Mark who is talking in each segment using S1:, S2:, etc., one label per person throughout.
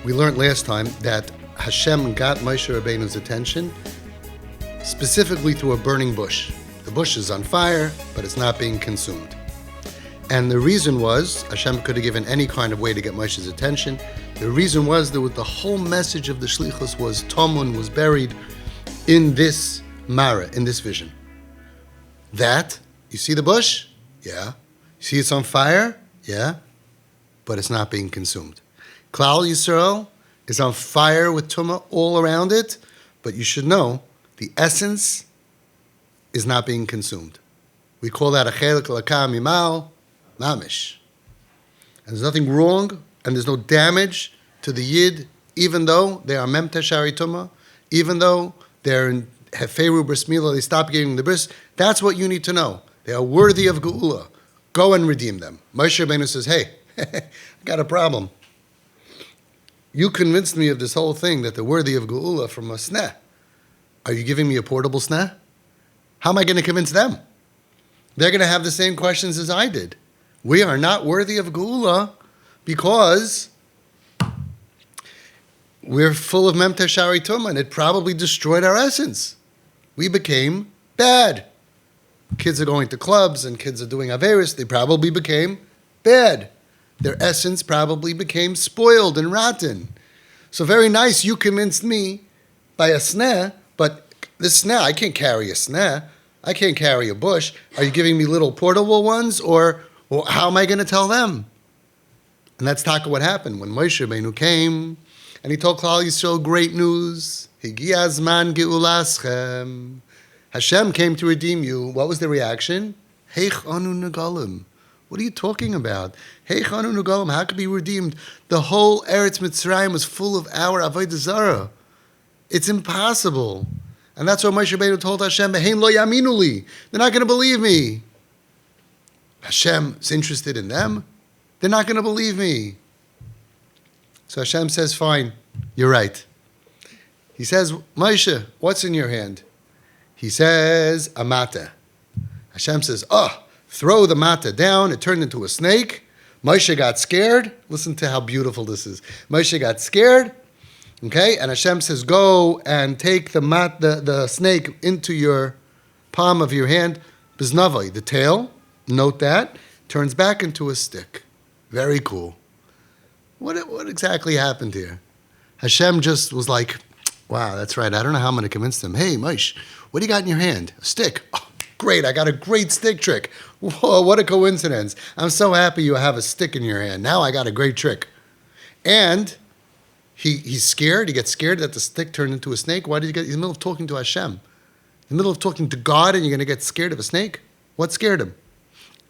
S1: We learned last time that Hashem got Moshe Rabbeinu's attention specifically through a burning bush. The bush is on fire, but it's not being consumed. And the reason was, Hashem could have given any kind of way to get Moshe's attention. The reason was that the whole message of the Shlichus was Tomun, was buried in this Mara, in this vision. That, you see the bush? Yeah. You see it's on fire? Yeah. But it's not being consumed. Klal Yisrael is on fire with Tumah all around it, but you should know the essence is not being consumed. We call that a chelik l'ka mimal mamish. And there's nothing wrong, and there's no damage to the Yid, even though they are memta shari Tumah, even though they're in Heferu Bris Milah, they stop giving the bris. That's what you need to know. They are worthy of Geula. Go and redeem them. Moshe Rabbeinu says, hey, I got a problem. You convinced me of this whole thing that they're worthy of Geula from a sneh. Are you giving me a portable sneh? How am I going to convince them? They're going to have the same questions as I did. We are not worthy of Geula because we're full of Memter Shari Tumah, and it probably destroyed our essence. We became bad. Kids are going to clubs and kids are doing Averis. They probably became bad. Their essence probably became spoiled and rotten. So very nice, you convinced me by a sneh, but this sneh, I can't carry a sneh. I can't carry a bush. Are you giving me little portable ones, or how am I going to tell them? And that's taka what happened when Moshe Rabbeinu came and he told Klal Yisrael great news. Higia zman geulaschem. Hashem came to redeem you. What was the reaction? Heich anu negalim. What are you talking about? Heich anu negalim. How could be redeemed? The whole Eretz Mitzrayim was full of our avodah zarah. It's impossible. And that's what Moshe Rabbeinu told Hashem, Behein lo yaminu li. They're not going to believe me. Hashem is interested in them. They're not going to believe me. So Hashem says, fine, you're right. He says, Moshe, what's in your hand? He says, a mata. Hashem says, throw the mata down. It turned into a snake. Moshe got scared. Listen to how beautiful this is. Moshe got scared. Okay, and Hashem says, go and take the snake into your palm of your hand. Biznavai, the tail, note that, turns back into a stick. Very cool. What exactly happened here? Hashem just was like, wow, that's right. I don't know how I'm going to convince them. Hey, Moshe, what do you got in your hand? A stick. Oh, great, I got a great stick trick. Whoa, what a coincidence. I'm so happy you have a stick in your hand. Now I got a great trick. And he's scared. He gets scared that the stick turned into a snake. Why did he get? He's in the middle of talking to Hashem. In the middle of talking to God, and you're going to get scared of a snake? What scared him?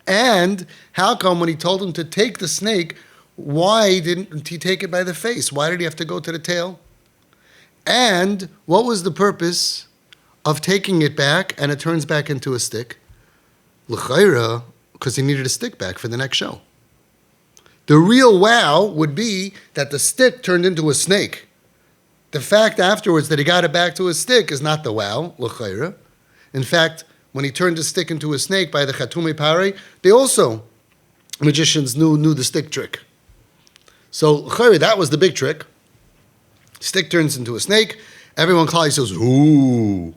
S1: And how come when he told him to take the snake, why didn't he take it by the face? Why did he have to go to the tail? And what was the purpose of taking it back and it turns back into a stick? L'chaira, because he needed a stick back for the next show. The real wow would be that the stick turned into a snake. The fact afterwards that he got it back to a stick is not the wow, l'chaira. In fact, when he turned the stick into a snake by the Chatume Pare, they also, magicians knew the stick trick. So, l'chaira, that was the big trick. Stick turns into a snake. Everyone calls, says, ooh,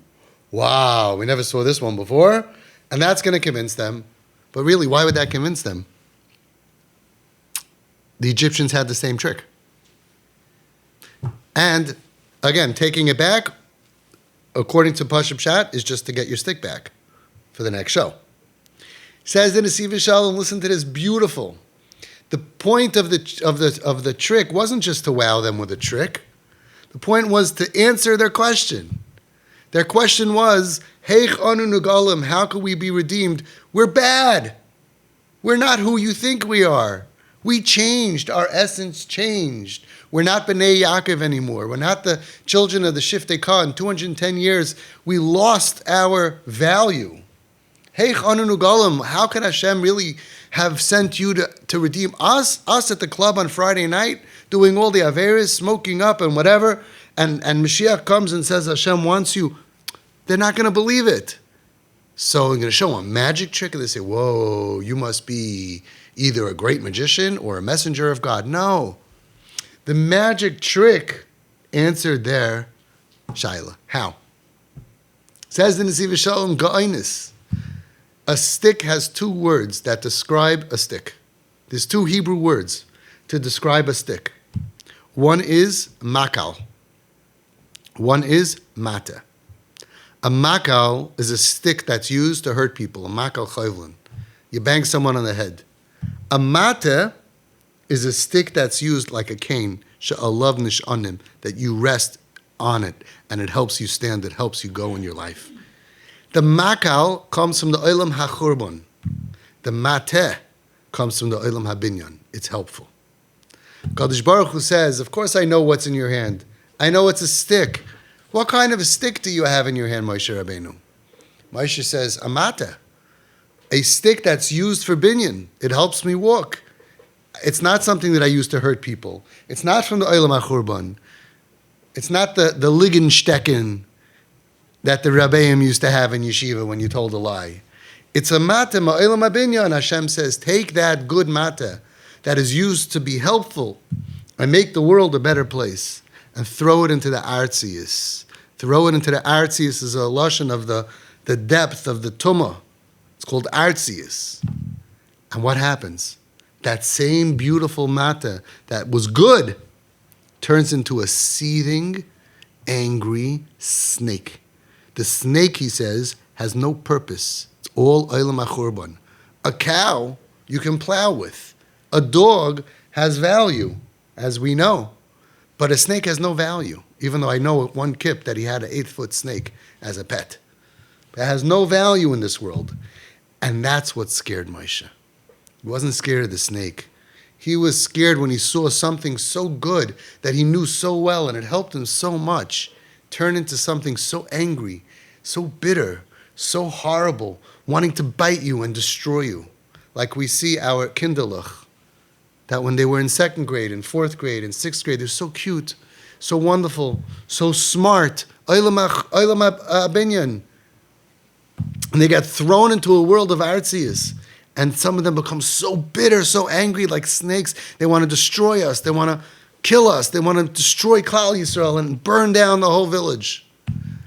S1: wow, we never saw this one before. And that's going to convince them. But really, why would that convince them? The Egyptians had the same trick. And again, taking it back, according to Pashup Shat, is just to get your stick back for the next show. Says in Nesivas Shalom, listen to this, beautiful. The point of the trick wasn't just to wow them with a trick. The point was to answer their question. Their question was, Heich anu negalim, how could we be redeemed? We're bad. We're not who you think we are. We changed. Our essence changed. We're not Bnei Yaakov anymore. We're not the children of the Shiftei Kah. In 210 years, we lost our value. Heich anu negalim, how can Hashem really have sent you to redeem us? Us at the club on Friday night, doing all the Averis, smoking up and whatever, and Mashiach comes and says Hashem wants you. They're not going to believe it. So I'm going to show them a magic trick, and they say, whoa, you must be either a great magician or a messenger of God. No. The magic trick answered their shaila. How? Says the Nesivas Shalom, Ga'ainis. A stick has two words that describe a stick. There's two Hebrew words to describe a stick. One is makal. One is mata. A makal is a stick that's used to hurt people. A makal chayvlin. You bang someone on the head. A mata is a stick that's used like a cane, she'alav nishanim, that you rest on it and it helps you stand, it helps you go in your life. The makal comes from the olam hachurban. The mateh comes from the olam habinyan. It's helpful. Kadosh Baruch Hu says, of course I know what's in your hand. I know it's a stick. What kind of a stick do you have in your hand, Moshe Rabbeinu? Moshe says, a mateh. A stick that's used for binyan. It helps me walk. It's not something that I use to hurt people. It's not from the olam hachurban. It's not the ligenstecken that the Rabbeim used to have in yeshiva when you told a lie. It's a mateh ma'olam habinyan. Hashem says, take that good mateh that is used to be helpful and make the world a better place and throw it into the artzius. Throw it into the artzius is a lashon of the depth of the tumah. It's called artzius. And what happens? That same beautiful mateh that was good turns into a seething, angry snake. The snake, he says, has no purpose. It's all olam hachurban. A cow you can plow with. A dog has value, as we know. But a snake has no value, even though I know one kip that he had an 8-foot snake as a pet. It has no value in this world. And that's what scared Moshe. He wasn't scared of the snake. He was scared when he saw something so good that he knew so well and it helped him so much turn into something so angry, so bitter, so horrible, wanting to bite you and destroy you. Like we see our kinderlach, that when they were in 2nd grade, in 4th grade, in 6th grade, they're so cute, so wonderful, so smart. Olam habinyan. And they got thrown into a world of artzias. And some of them become so bitter, so angry, like snakes. They want to destroy us. They want to kill us. They want to destroy Klal Yisrael and burn down the whole village.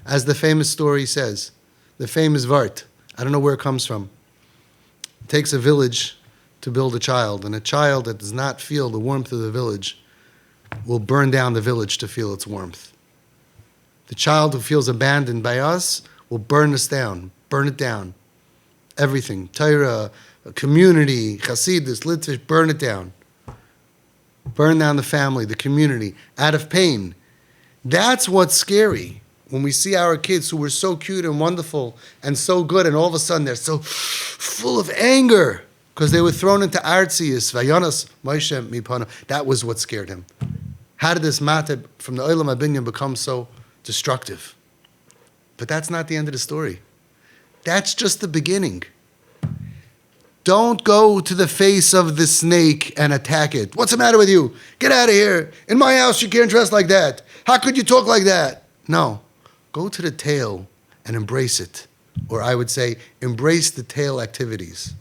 S1: As the famous story says, the famous Vart. I don't know where it comes from. It takes a village to build a child, and a child that does not feel the warmth of the village will burn down the village to feel its warmth. The child who feels abandoned by us will burn us down, burn it down. Everything, Torah, community, Hasidus, Litvish, burn it down. Burn down the family, the community, out of pain. That's what's scary. When we see our kids who were so cute and wonderful and so good, and all of a sudden they're so full of anger because they were thrown into artzius, vayonas, Moshe mipano. That was what scared him. How did this mateh from the olam habinyan become so destructive? But that's not the end of the story. That's just the beginning. Don't go to the face of the snake and attack it. What's the matter with you? Get out of here. In my house, you can't dress like that. How could you talk like that? No. Go to the tail and embrace it. Or I would say, embrace the tail activities.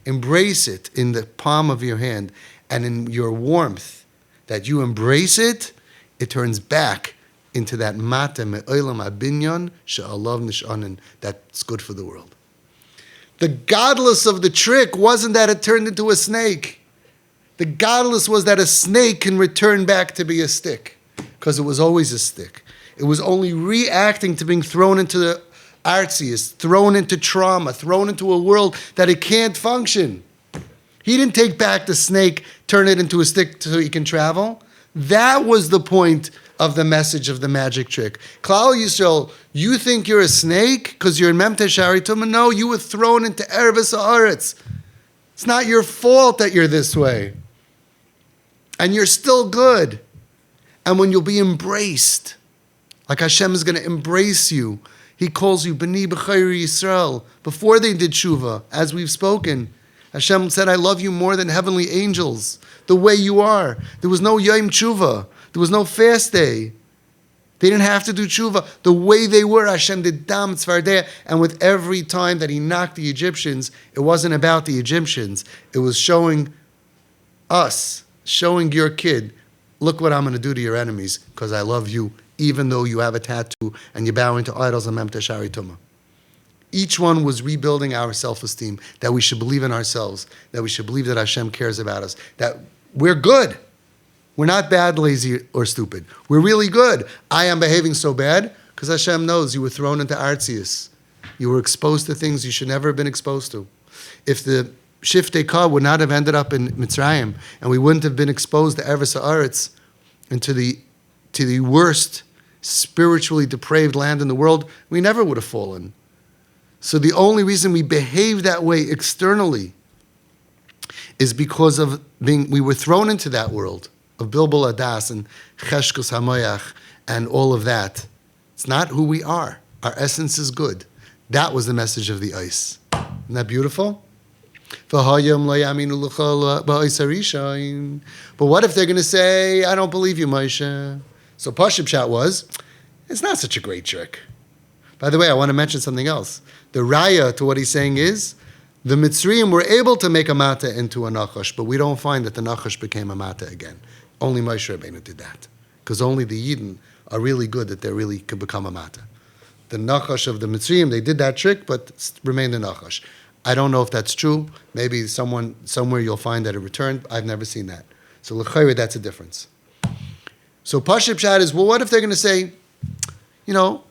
S1: Embrace it in the palm of your hand, and in your warmth that you embrace it, it turns back into that mateh me'olam habinyan she'alav nishanin that's good for the world. The godless of the trick wasn't that it turned into a snake. The godless was that a snake can return back to be a stick, because it was always a stick. It was only reacting to being thrown into the artzius, thrown into trauma, thrown into a world that it can't function. He didn't take back the snake, turn it into a stick so he can travel. That was the point of the message of the magic trick. Klal Yisrael, you think you're a snake because you're in Memte Shari Tumah? No, you were thrown into Erevis Haaretz. It's not your fault that you're this way. And you're still good. And when you'll be embraced, like Hashem is going to embrace you, He calls you B'ni B'chayri Yisrael. Before they did tshuva, as we've spoken, Hashem said, I love you more than heavenly angels, the way you are. There was no Yom Tshuva. There was no fast day. They didn't have to do tshuva. The way they were, Hashem did dam tzvardeh. And with every time that He knocked the Egyptians, it wasn't about the Egyptians. It was showing us, showing your kid, look what I'm going to do to your enemies because I love you, even though you have a tattoo and you're bowing to idols and memter shari tumah. Each one was rebuilding our self-esteem, that we should believe in ourselves, that we should believe that Hashem cares about us, that we're good. We're not bad, lazy, or stupid. We're really good. I am behaving so bad because Hashem knows you were thrown into Artzius. You were exposed to things you should never have been exposed to. If the Shiftei Ka would not have ended up in Mitzrayim, and we wouldn't have been exposed to Eretz Haaretz and to the worst spiritually depraved land in the world, we never would have fallen. So the only reason we behave that way externally is because of we were thrown into that world of Bilbul Adas and Cheshkus HaMoyach and all of that. It's not who we are. Our essence is good. That was the message of the ice. Isn't that beautiful? But what if they're going to say, I don't believe you, Moshe? So Pashut Pshat was, it's not such a great trick. By the way, I want to mention something else. The raya to what he's saying is, the Mitzrayim were able to make a mata into a nachash, but we don't find that the nachash became a mata again. Only Moshe Rabbeinu did that. Because only the Yidden are really good that they really could become a mata. The nachash of the Mitzrayim, they did that trick, but remained a nachash. I don't know if that's true. Maybe somewhere you'll find that it returned. I've never seen that. So l'chayre, that's a difference. So Pashut Pshat is, well, what if they're going to say,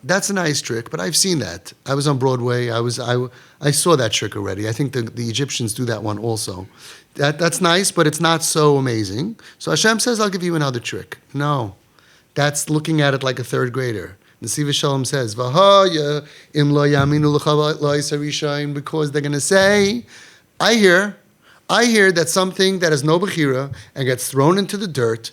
S1: that's a nice trick, but I've seen that. I was on Broadway. I saw that trick already. I think the Egyptians do that one also. That's nice, but it's not so amazing. So Hashem says, I'll give you another trick. No, that's looking at it like a third grader. Nesivas Shalom says, V'haya im lo yaminu l'cha la'isarishayim, because they're going to say, I hear that something that has no bechira and gets thrown into the dirt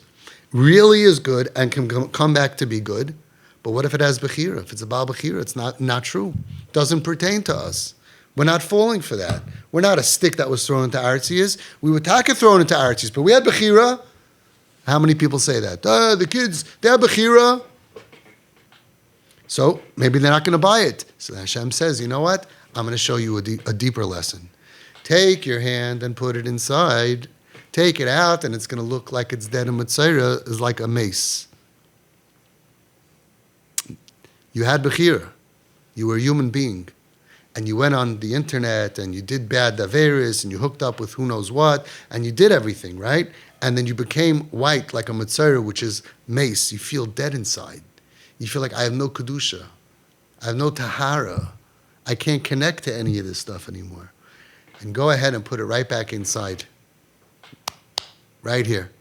S1: really is good and can come back to be good. But what if it has bechira? If it's a baal bechira, it's not true. It doesn't pertain to us. We're not falling for that. We're not a stick that was thrown into Artzius. We were taka thrown into Artzius, but we had bechira. How many people say that? The kids, they have bechira. So maybe they're not going to buy it. So Hashem says, you know what? I'm going to show you a deeper lesson. Take your hand and put it inside. Take it out, and it's going to look like it's dead, and Mitzrayim is like a mace. You had bechira. You were a human being. And you went on the internet, and you did bad daveris, and you hooked up with who knows what, and you did everything, right? And then you became white like a Mitzrayim, which is mace. You feel dead inside. You feel like I have no kedusha. I have no tahara. I can't connect to any of this stuff anymore. And go ahead and put it right back inside. Right here.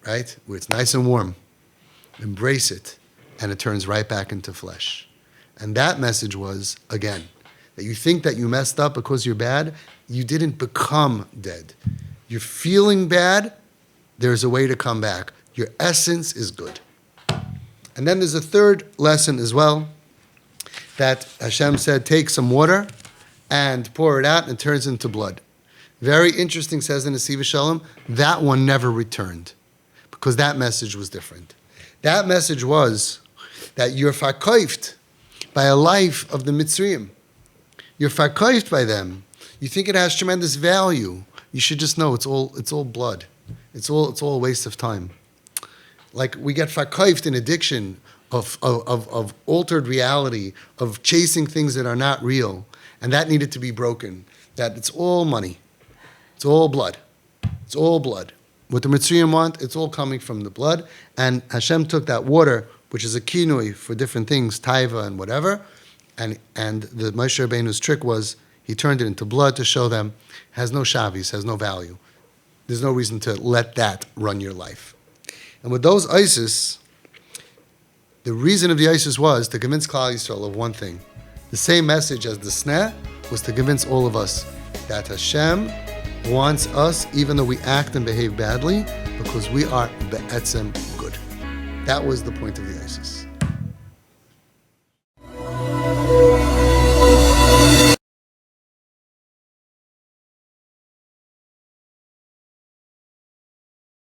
S1: Right? Where it's nice and warm. Embrace it. And it turns right back into flesh. And that message was, again, that you think that you messed up because you're bad. You didn't become dead. You're feeling bad. There's a way to come back. Your essence is good. And then there's a third lesson as well, that Hashem said, take some water and pour it out and it turns into blood. Very interesting, says in the Nesivas Shalom, that one never returned because that message was different. That message was that you're fakayft by a life of the Mitzrayim. You're fakayft by them. You think it has tremendous value. You should just know it's all blood. It's all a waste of time. Like we get fakayft in addiction of altered reality, of chasing things that are not real, and that needed to be broken. That it's all money. It's all blood. It's all blood. What the Mitzrayim want, it's all coming from the blood. And Hashem took that water, which is a kinui for different things, taiva and whatever, and the Moshe Rabbeinu's trick was he turned it into blood to show them has no shavis, has no value. There's no reason to let that run your life. And with those ISIS, the reason of the ISIS was to convince Klal Yisrael of one thing. The same message as the Sneh was to convince all of us that Hashem wants us, even though we act and behave badly, because we are be'etzem good. That was the point of the ISIS.